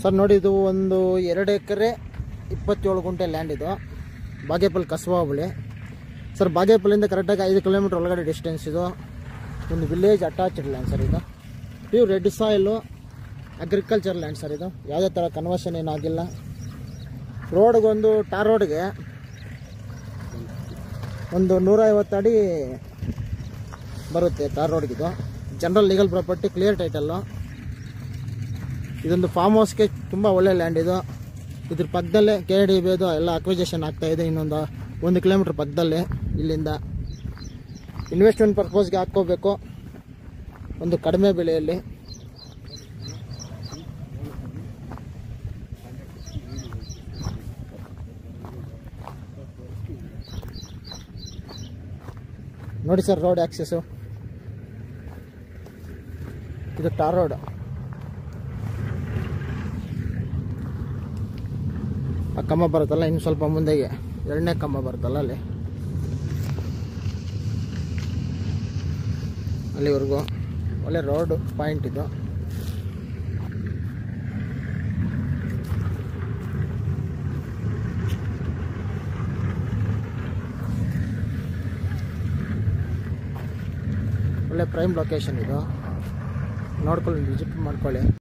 Sir ನೋಡಿ, ಇದು ಒಂದು 2 ಎಕರೆ 27 ಗುಂಟೆ ಲ್ಯಾಂಡ್. ಇದು ಬಾಗೇಪಲ್ಲಿ ಕಸಬಾ ಹೋಬಳಿ. ಸರ್ ಬಾಗೇಪಲ್ಲಿಂದ ಕರೆಕ್ಟಾಗಿ 5 ಕಿಲೋಮೀಟರ್ ಒಳಗಡೆ ಡಿಸ್ಟೆನ್ಸ್. ಇದು ಒಂದು ವಿಲೇಜ್ ಅಟ್ಯಾಚ್ಡ್ ಲ್ಯಾಂಡ್ ಸರ್. ಇದು pure red soil agriculture land sir. ಇದು ಯಾವುದೇ ಥರ ಕನ್ವರ್ಷನ್ ಏನಾಗಿಲ್ಲ. ರೋಡ್ಗೊಂದು ಟಾರ್ ರೋಡ್ಗೆ ಒಂದು 150 ಅಡಿ ಬರುತ್ತೆ ಟಾರ್ ರೋಡ್ಗಿದು. General legal property, clear title. ಇದೊಂದು ಫಾರ್ಮ್ ಹೌಸ್ಗೆ ತುಂಬ ಒಳ್ಳೆ ಲ್ಯಾಂಡ್. ಇದು ಇದ್ರ ಪಕ್ಕದಲ್ಲೇ KDB ಎಲ್ಲ ಅಕ್ವಿಜೇಷನ್ ಆಗ್ತಾಯಿದೆ. ಇನ್ನೊಂದು 1 ಕಿಲೋಮೀಟ್ರ್ ಪಕ್ಕದಲ್ಲೇ. ಇಲ್ಲಿಂದ ಇನ್ವೆಸ್ಟ್ಮೆಂಟ್ ಪರ್ಪಸ್ಗೆ ಹಾಕ್ಕೋಬೇಕು ಒಂದು ಕಡಿಮೆ ಬೆಲೆಯಲ್ಲಿ. ನೋಡಿ ಸರ್, ರೋಡ್ ಆಕ್ಸೆಸ್ಸು. ಇದು ಟಾರ್ ರೋಡ್. ಆ ಕಂಬ ಬರುತ್ತಲ್ಲ, ಇನ್ನು ಸ್ವಲ್ಪ ಮುಂದೆಗೆ 2ನೇ ಕಂಬ ಬರುತ್ತಲ್ಲ, ಅಲ್ಲಿವರೆಗೂ ಒಳ್ಳೆ ರೋಡ್ ಪಾಯಿಂಟ್ ಇದು. ಒಳ್ಳೆ ಪ್ರೈಮ್ ಲೊಕೇಶನ್ ಇದು. ನೋಡ್ಕೊಳ್ಳಿ, ವಿಸಿಟ್ ಮಾಡ್ಕೊಳ್ಳಿ.